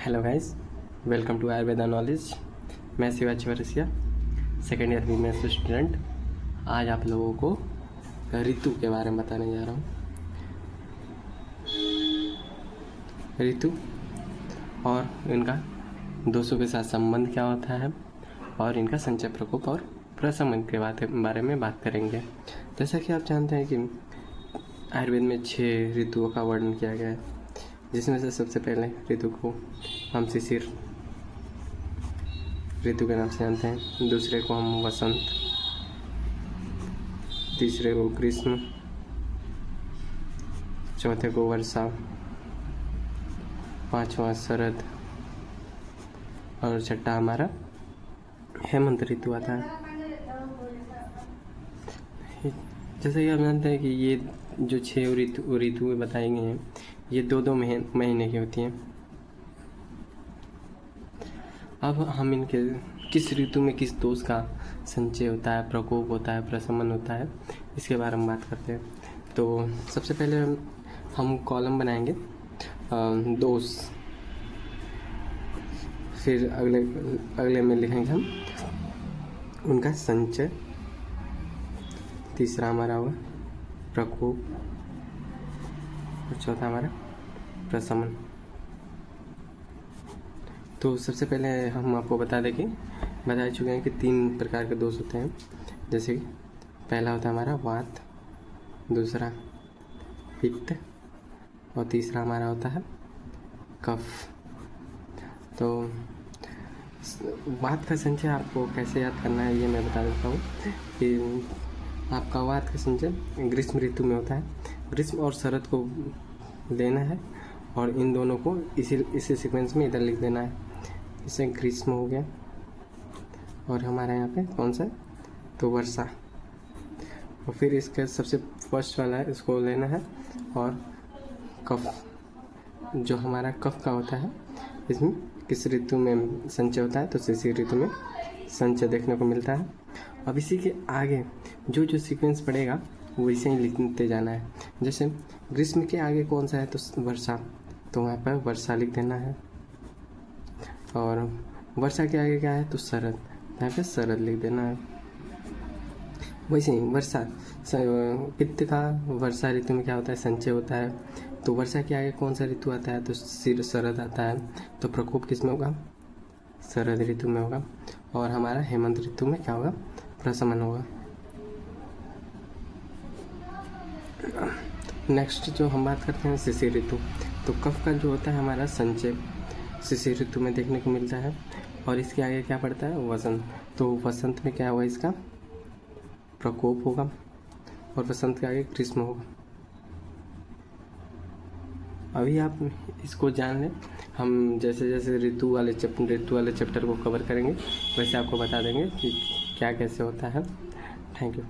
Hello guys, welcome to Ayurveda knowledge. मैं Shivaji Varasiya, second year B में student. आज आप लोगों को ऋतु के बारे में बताने जा रहा हूँ। ऋतु और इनका दोषों के साथ संबंध क्या होता है और इनका संचय, प्रकोप और प्रशमन के बारे में बात करेंगे। जैसा कि आप जानते हैं कि आयुर्वेद में 6 ऋतुओं का वर्णन किया गया है, जिसमें से सबसे पहले ऋतु को हम शिशिर ऋतु के नाम से जानते हैं, दूसरे को हम वसंत, तीसरे को ग्रीष्म, चौथे को वर्षा, पांचवा शरद और छठा हमारा हेमंत ऋतु आता है। जैसे कि आप जानते हैं कि ये जो 6 ऋतुएं बताई गई हैं, ये 2 महीने की होती हैं। अब हम इनके किस ऋतु में किस दोष का संचय होता है, प्रकोप होता है, प्रशमन होता है, इसके बारे में बात करते हैं। तो सबसे पहले हम कॉलम बनाएंगे दोष, फिर अगले में लिखेंगे हम उनका संचय, तीसरा हमारा होगा प्रकोप और चौथा हमारा प्रशमन। तो सबसे पहले हम आपको बता चुके हैं कि 3 प्रकार के दोष होते हैं। जैसे कि पहला होता है हमारा वात, दूसरा पित्त और तीसरा हमारा होता है कफ। तो वात का संचय आपको कैसे याद करना है ये मैं बता देता हूँ कि आपका वात का संचय ग्रीष्म ऋतु में होता है। ग्रीष्म और शरद को लेना है और इन दोनों को इसी सीक्वेंस में इधर लिख देना है। इसे ग्रीष्म हो गया और हमारा यहाँ पे कौन सा, तो वर्षा। और फिर इसके सबसे फर्स्ट वाला है, इसको लेना है। और कफ, जो हमारा कफ का होता है, इसमें किस ऋतु में संचय होता है, तो शिशिर ऋतु में संचय देखने को मिलता है। अब इसी के आगे जो सीक्वेंस पड़ेगा वैसे ही लिखते जाना है। जैसे ग्रीष्म के आगे कौन सा है, तो वर्षा, तो वहाँ पर वर्षा लिख देना है। और वर्षा के आगे क्या है, तो शरद, यहाँ पे शरद लिख देना है। वैसे ही वर्षा, पित्त का वर्षा ऋतु में क्या होता है, संचय होता है। तो वर्षा के आगे कौन सा ऋतु आता है, तो शरद आता है। तो प्रकोप किस में होगा, शरद ऋतु में होगा। और हमारा हेमंत ऋतु में क्या होगा, प्रशमन होगा। नेक्स्ट जो हम बात करते हैं शिशिर ऋतु, तो कफ का जो होता है हमारा संचय शिशिर ऋतु में देखने को मिलता है। और इसके आगे क्या पड़ता है, वसंत। तो वसंत में क्या होगा, इसका प्रकोप होगा। और वसंत के आगे ग्रीष्म होगा। अभी आप इसको जान लें, हम जैसे जैसे ऋतु वाले चैप्टर को कवर करेंगे वैसे आपको बता देंगे कि क्या कैसे होता है। Thank you.